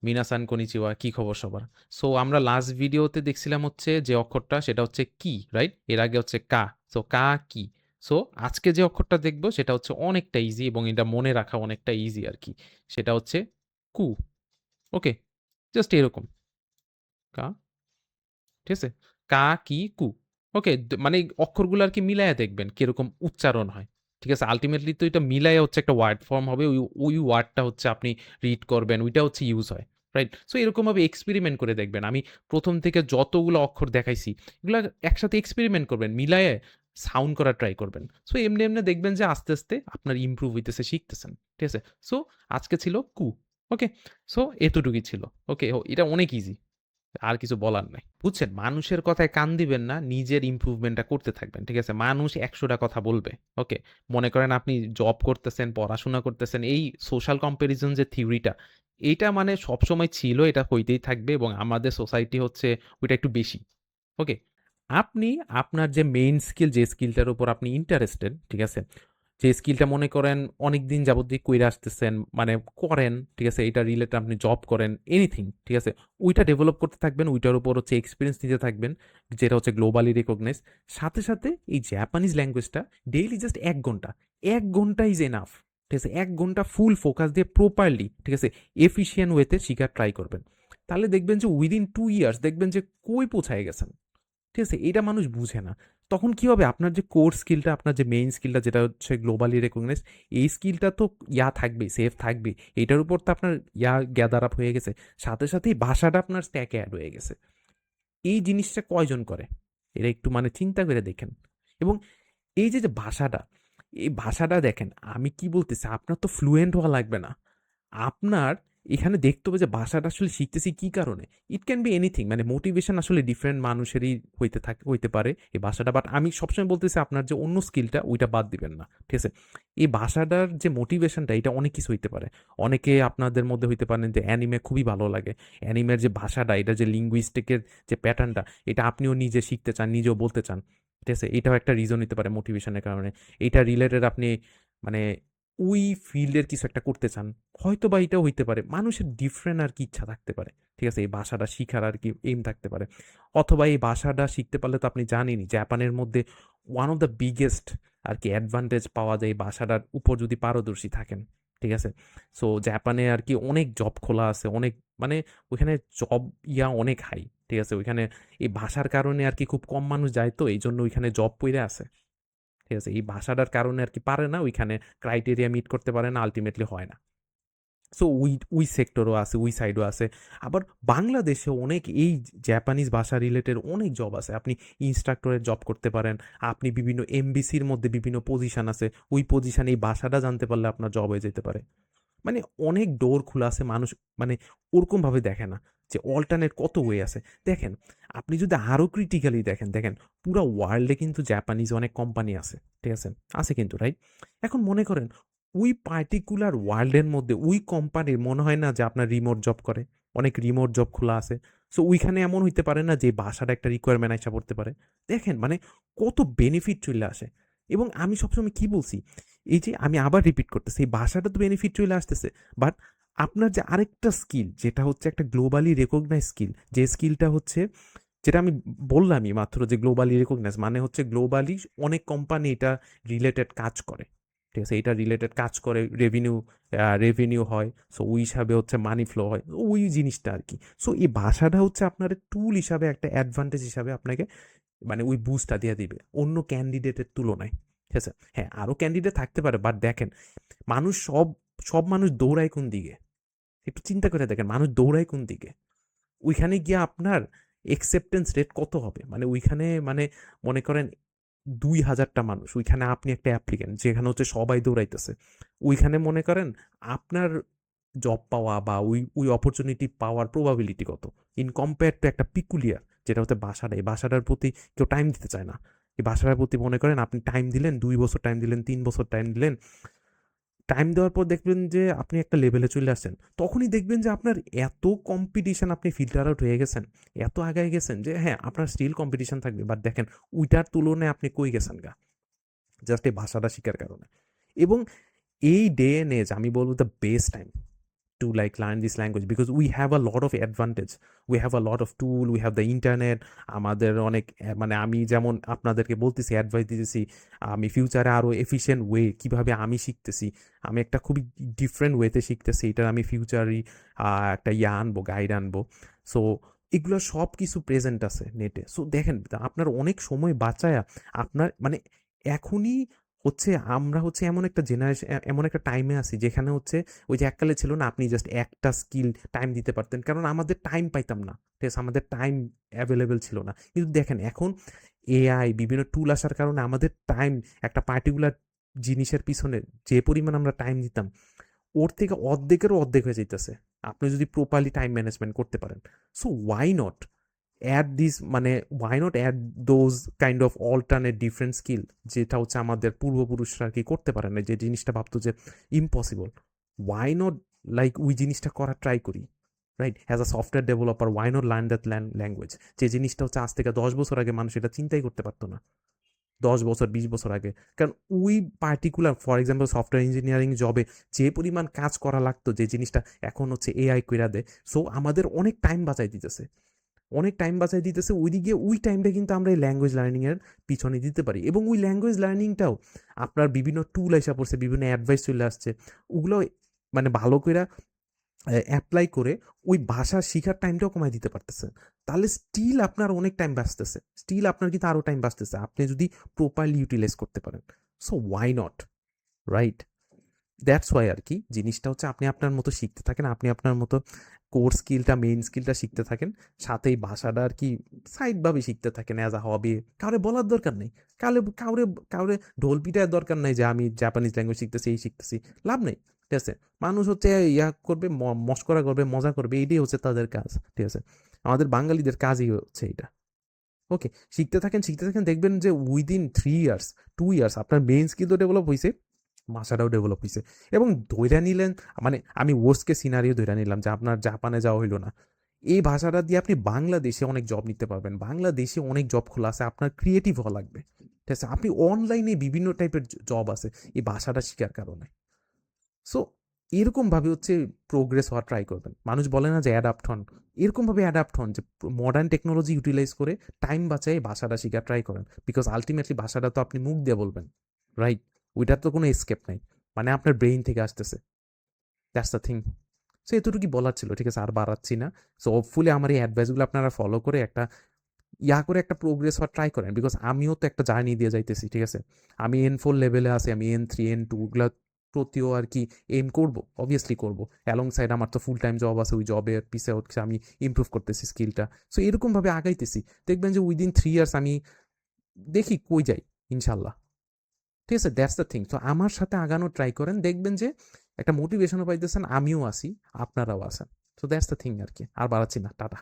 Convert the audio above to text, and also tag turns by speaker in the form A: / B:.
A: মিনাসান কনিচিওয়া, কি খবর সবার? সো আমরা লাস্ট ভিডিওতে দেখছিলাম হচ্ছে যে অক্ষরটা সেটা হচ্ছে কি, রাইট? এর আগে হচ্ছে কা। সো কা কি। সো আজকে যে অক্ষরটা দেখবো সেটা হচ্ছে অনেকটা ইজি এবং এটা মনে রাখা অনেকটা ইজি আর কি। সেটা হচ্ছে কু। ওকে, জাস্ট এরকম কা, ঠিক আছে? কা, কি, কু। ওকে, মানে অক্ষরগুলো আর কি মিলায়া দেখবেন কিরকম উচ্চারণ হয়। ঠিক আছে? আল্টিমেটলি তো এটা মিলায়া হচ্ছে একটা ওয়ার্ড ফর্ম হবে। ওই ওয়ার্ডটা হচ্ছে আপনি রিড করবেন। ওইটা হচ্ছে ইউজ হয়। রাইট? সো এরকমভাবে এক্সপেরিমেন্ট করে দেখবেন। আমি ১ম থেকে যতগুলো অক্ষর দেখাইছি, এগুলা একসাথে এক্সপেরিমেন্ট করবেন। মিলায়ে সাউন্ড করার ট্রাই করবেন। সো এমনি, এমনি দেখবেন যে আস্তে, আস্তে আপনার ইমপ্রুভ হইতেছে, শিখতেছেন। ঠিক আছে? সো আজকে ছিল কু। ওকে? সো এতটুকুই ছিল। ওকে? এটা অনেক ইজি। আর কিছু বলার নাই। বুঝছেন? মানুষের কথায় কান দিবেন না, নিজের ইমপ্রুভমেন্টটা করতে থাকবেন। ঠিক আছে? মানুষ ১০০ টা কথা বলবে। ওকে? মনে করেন আপনি জব করতেছেন, পড়াশোনা করতেছেন, এই সোশ্যাল কম্প্যারিজন যে থিওরিটা, এইটা মানে সবসময় ছিল, এটা হইতেই থাকবে এবং আমাদের সোসাইটি হচ্ছে ওইটা একটু বেশি। ওকে? আপনি আপনার যে মেইন স্কিল, যে স্কিলটার উপর আপনি ইন্টারেস্টেড, ঠিক আছে? যে স্কিলটা মনে করেন অনেকদিন যাবত দিয়ে কইরা আসতেছেন, মানে করেন, ঠিক আছে? এটা রিলেটেড আপনি জব করেন, এনিথিং, ঠিক আছে? ওইটা ডেভেলপ করতে থাকবেন, ওইটার উপর হচ্ছে এক্সপেরিয়েন্স নিতে থাকবেন, যেটা হচ্ছে গ্লোবালি রিকগনাইজ। সাথে, সাথে এই জাপানিজ ল্যাঙ্গুয়েজটা ডেইলি জাস্ট ১ ঘন্টা, ১ ঘন্টা ইজ এনাফ। ঠিক আছে? ১ ঘন্টা ফুল ফোকাস দিয়ে প্রপারলি, ঠিক আছে? এফিশিয়েন্ট ওয়েতে শিখার ট্রাই করবেন। তাহলে দেখবেন যে উইদিন 2 ইয়ার্স দেখবেন যে কই পৌঁছায় গেছেন। ঠিক আছে? এটা মানুষ বুঝে না। তখন কি হবে? আপনার যে কোর স্কিলটা, আপনার যে মেইন স্কিলটা যেটা হচ্ছে গ্লোবালি রেকগনাইজড, এই স্কিলটা তো থাকবেই, সেফ থাকবেই। এটার উপর তো আপনার গ্যাদার আপ হয়ে গেছে। সাথে, সাথেই ভাষাটা আপনার স্ট্যাকে এড হয়ে গেছে। এই জিনিসটা কয়জন করে? এটা একটু মানে চিন্তা করে দেখেন। এবং এই যে ভাষাটা, এই ভাষাটা দেখেন, আমি কি বলতেছি, আপনার তো ফ্লুয়েন্ট হওয়া লাগবে না। আপনার এখানে দেখতে হবে যে ভাষাটা আসলে শিখতেছি কি কারণে। ইট ক্যান বি এনিথিং, মানে মোটিভেশন আসলে ডিফারেন্ট মানুষেরই হইতে পারে এই ভাষাটা। বাট আমি সবসময় বলতেছি আপনার যে অন্য স্কিলটা ওইটা বাদ দিবেন না। ঠিক আছে? এই ভাষাটার যে মোটিভেশনটা এটা অনেক কিছু হইতে পারে। অনেকে আপনাদের মধ্যে হইতে পারেন যে অ্যানিমে খুবই ভালো লাগে। অ্যানিমের যে ভাষাটা, এটা যে লিঙ্গুইস্টিকের যে প্যাটার্নটা, এটা আপনিও নিজে শিখতে চান, নিজেও বলতে চান। ঠিক আছে? এটাও একটা রিজন হতে পারে মোটিভেশনের কারণে। এটা রিলেটেড আপনি মানে ওই ফিল্ডের কিছু একটা করতে চান। হয়তোবা এটাও হইতে পারে। মানুষের ডিফারেন্ট আর কি ইচ্ছা থাকতে পারে। ঠিক আছে? এই ভাষাটা শিখার আর কি এইম থাকতে পারে। অথবা এই ভাষাটা শিখতে পারলে তো আপনি জানেনই জাপানের মধ্যে ওয়ান অফ দ্য বিগেস্ট আর কি অ্যাডভান্টেজ পাওয়া যায় এই ভাষাটার উপর যদি পারদর্শী থাকেন। ঠিক আছে? সো জাপানে আর কি অনেক জব খোলা আছে। অনেক মানে ওইখানে জব অনেক হাই। ঠিক আছে? ওইখানে এই ভাষার কারণে আর কি খুব কম মানুষ যায়, তো এইজন্য ওইখানে জব পইড়া আছে। ঠিক আছে? এই ভাষাটার কারণে আর কি পারে না, ওইখানে ক্রাইটেরিয়া মিট করতে পারে না, আল্টিমেটলি হয় না। সো ওই সেক্টরও আছে, ওই সাইডও আছে। আবার বাংলাদেশে অনেক এই জাপানিজ ভাষা রিলেটেড অনেক জব আছে। আপনি ইনস্ট্রাক্টরের জব করতে পারেন। আপনি বিভিন্ন এমবিসির মধ্যে বিভিন্ন পজিশন আছে। ওই পজিশনে এই ভাষাটা জানতে পারলে আপনার জব হয়ে যেতে পারে। মানে অনেক ডোর খোলা আছে। মানুষ মানে ওরকমভাবে দেখে না যে অল্টারনেট কত ওয়ে আছে। দেখেন, আপনি যদি আরও ক্রিটিক্যালি দেখেন, দেখেন পুরা ওয়ার্ল্ডে কিন্তু জাপানিজ অনেক কোম্পানি আছে। ঠিক আছে? আছে কিন্তু, রাইট? এখন মনে করেন ওই পার্টিকুলার ওয়ার্ল্ডের মধ্যে ওই কোম্পানির মনে হয় না যে আপনার রিমোট জব করে? অনেক রিমোট জব খোলা আছে। সো ওইখানে এমন হইতে পারে না যে ভাষাটা একটা রিকোয়ারমেন্ট আইসা পড়তে পারে? দেখেন মানে কত বেনিফিট চলে আসে। এবং আমি সবসময় কি বলছি, এই যে আমি আবার রিপিট করতেছি, এই ভাষাটা তো বেনিফিট চলে আসতেছে। বাট আপনার যে আরেকটা স্কিল, যেটা হচ্ছে একটা গ্লোবালি রেকগনাইজ স্কিল, যে স্কিলটা হচ্ছে, যেটা আমি বললামই মাত্র, যে গ্লোবালি রেকগনাইজ মানে হচ্ছে গ্লোবালি অনেক কোম্পানি এটা রিলেটেড কাজ করে। ঠিক আছে? এটা রিলেটেড কাজ করে, রেভিনিউ হয়। সো ওই হিসাবে হচ্ছে মানি ফ্লো হয়, ওই জিনিসটা আর কি। সো এই ভাষাটা হচ্ছে আপনার টুল হিসাবে, একটা অ্যাডভান্টেজ হিসাবে আপনাকে মানে ওই বুস্টটা দিয়ে দিবে অন্য ক্যান্ডিডেটের তুলনায়। ঠিক আছে? হ্যাঁ, আরও ক্যান্ডিডেট থাকতে পারে, বাট দেখেন মানুষ সব সব মানুষ দৌড়ায় কোন দিকে? একটু চিন্তা করে দেখেন, মানুষ দৌড়ায় কোন দিকে? ওইখানে গিয়ে আপনার একসেপ্টেন্স রেট কত হবে? মানে ওইখানে মানে মনে করেন ২,০০০টা মানুষ, ওইখানে আপনি একটা অ্যাপ্লিক্যান্ট, যেখানে হচ্ছে সবাই দৌড়াইতেছে। ওইখানে মনে করেন আপনার জব পাওয়া বা ওই অপরচুনিটি পাওয়ার প্রবাবিলিটি কত? ইন কম্পেয়ার টু একটা পিকুলিয়ার, যেটা হচ্ছে বাসাটা। এই বাসাটার প্রতি কেউ টাইম দিতে চায় না। এই বাসাটার প্রতি মনে করেন আপনি টাইম দিলেন, ২ বছর টাইম দিলেন, ৩ বছর টাইম দিলেন। টাইম দেওয়ার পর দেখবেন যে আপনি একটা লেভেলে চলে আসছেন। তখনই দেখবেন যে আপনার এত কম্পিটিশন, আপনি ফিল্টার আউট হয়ে গেছেন, এত আগায় গেছেন যে হ্যাঁ, আপনার স্টিল কম্পিটিশন থাকবে। বাট দেখেন ওইটার তুলনায় আপনি কই গেছেন গা? জাস্ট এই ভাষাটা শিখার কারণে। এবং এই ডে এন্ড এজ আমি বলব the best time.
B: to like learn this language because we have a lot of advantage. We have a lot of tool, we have the internet. আমাদের অনেক মানে আমি যেমন আপনাদেরকে বলতেছি, অ্যাডভাইস দিতেছি, আমি ফিউচারে আরো এফিশিয়েন্ট ওয়ে কিভাবে আমি শিখতেছি, আমি একটা খুবই ডিফারেন্ট ওয়েতে শিখতেছি, এটা আমি ফিউচারই একটা আনবো, গাইড আনবো। সো এগুলো সব কিছু প্রেজেন্ট আছে নেটে। সো দেখেন আপনার অনেক সময় বাঁচায়া আপনার মানে এখনই হচ্ছে আমরা হচ্ছে এমন একটা জেনারেশন, এমন একটা টাইমে আছি যেখানে হচ্ছে ওই যে এককালে ছিল না, আপনি জাস্ট একটা স্কিল টাইম দিতে পারতেন, কারণ আমাদের টাইম পাইতাম না, ঠিক আছে, আমাদের টাইম অ্যাভেলেবেল ছিল না। কিন্তু দেখেন এখন এআই বিভিন্ন টুল আসার কারণে আমাদের টাইম একটা পার্টিকুলার জিনিসের পিছনে যে পরিমাণ আমরা টাইম দিতাম ওর থেকে অর্ধেকেরও অর্ধেক হয়ে যাইতেছে আপনি যদি প্রপারলি টাইম ম্যানেজমেন্ট করতে পারেন। So why not add this, মানে why not add those kind of alternate different skill, যেটা হচ্ছে আমাদের পূর্বপুরুষরা আর কি করতে পারে না, যে জিনিসটা ভাবতো যে ইম্পসিবল। ওয়াই নট লাইক ওই জিনিসটা করার ট্রাই করি, right? As a software developer why not learn that language, যে জিনিসটা হচ্ছে আজ থেকে 10 বছর আগে মানুষ এটা চিন্তাই করতে পারতো না, 10 বছর 20 বছর আগে। কারণ ওই particular for example software engineering জবে যে পরিমাণ কাজ করা লাগতো, যে জিনিসটা এখন হচ্ছে এআই কইরা দেয়। সো আমাদের অনেক টাইম বাঁচাই দিতেছে, অনেক টাইম বাঁচাই দিতেছে। ওইদিকে ওই টাইমটা কিন্তু আমরা এই ল্যাঙ্গুয়েজ লার্নিংয়ের পিছনে দিতে পারি, এবং ওই ল্যাঙ্গুয়েজ লার্নিংটাও আপনার বিভিন্ন টুল এসে পড়ছে, বিভিন্ন অ্যাডভাইস চলে আসছে, ওগুলো মানে ভালো করে অ্যাপ্লাই করে ওই ভাষা শিখার টাইমটাও কমাই দিতে পারতেছে। তাহলে স্টিল আপনার অনেক টাইম বাঁচতেছে, স্টিল আপনার কিন্তু আরও টাইম বাঁচতেছে আপনি যদি প্রপারলি ইউটিলাইজ করতে পারেন। So why not, right? That's why আর কি জিনিসটা হচ্ছে আপনি আপনার মতো শিখতে থাকেন, আপনি আপনার মতো কোর স্কিলটা, মেইন স্কিলটা শিখতে থাকেন, সাথে এই ভাষাটা আর কি সাইডভাবে শিখতে থাকেন অ্যাজ আ হবি। কাউরে বলার দরকার নেই, কাউরে কাউরে ঢোল পিটার দরকার নেই যে আমি জাপানিজ ল্যাঙ্গুয়েজ শিখতেছি, এই শিখতেছি, লাভ নেই, ঠিক আছে? মানুষ হচ্ছে ইয়া করবে, মস্করা করবে, মজা করবে, এইটাই হচ্ছে তাদের কাজ, ঠিক আছে? আমাদের বাঙালিদের কাজই হচ্ছে এটা। ওকে, শিখতে থাকেন, শিখতে থাকেন, দেখবেন যে উইদিন 3 ইয়ার্স 2 ইয়ার্স আপনার মেইন স্কিল তো ডেভেলপ হয়েছে, ভাষাটাও ডেভেলপ হয়েছে। এবং ধইরা নিলেন, মানে আমি ওয়ার্স্ট কেস সিনারিও ধইরা নিলাম যে আপনার জাপানে যাওয়া হইলো না, এই ভাষাটা দিয়ে আপনি বাংলাদেশে অনেক জব নিতে পারবেন, বাংলাদেশে অনেক জব খোলা আছে, আপনার ক্রিয়েটিভ হওয়া লাগবে, ঠিক আছে? আপনি অনলাইনে বিভিন্ন টাইপের জব আছে এই ভাষাটা শেখার কারণে। সো এরকমভাবে হচ্ছে প্রোগ্রেস হওয়ার ট্রাই করবেন। মানুষ বলে না যে অ্যাডাপ্ট হন, এরকমভাবে অ্যাডাপ্ট হন যে মডার্ন টেকনোলজি ইউটিলাইজ করে টাইম বাঁচায় ভাষাটা শেখার ট্রাই করেন, বিকজ আলটিমেটলি ভাষাটা তো আপনি মুখ দিয়ে বলবেন, রাইট? ওইটার তো কোনো এসকেপ নাই, মানে আপনার ব্রেইন থেকে আসতেছে, দ্যাটস দ্য থিং। সো এতটুকুই বলার ছিল, ঠিক আছে? আর বাড়াচ্ছি না। সো হোপফুলি আমার এই অ্যাডভাইসগুলো আপনারা ফলো করে একটা করে একটা প্রোগ্রেস হওয়ার ট্রাই করেন, বিকজ আমিও তো একটা জার্নি দিয়ে যাইতেছি, ঠিক আছে? আমি N4 লেভেলে আছি, আমি N3 N2 ওগুলা প্রতিও আর কি এম করবো, অবভিয়াসলি করবো। অ্যালং সাইড আমার তো ফুল টাইম জব আছে, ওই জবের পিছে হচ্ছে আমি ইমপ্রুভ করতেছি স্কিলটা। সো এরকমভাবে আগাইতেছি, দেখবেন যে উইদিন 3 ইয়ার্স আমি দেখি কই যাই, ইনশাল্লাহ, ঠিক আছে? That's the thing. তো আমার সাথে আগানোর ট্রাই করেন, দেখবেন যে একটা মোটিভেশনও পাইতেছেন, আমিও আছি, আপনারাও আছেন। সো দ্যাটস দ্য থিং আর কি। আর বাড়াচ্ছি না, টাটা।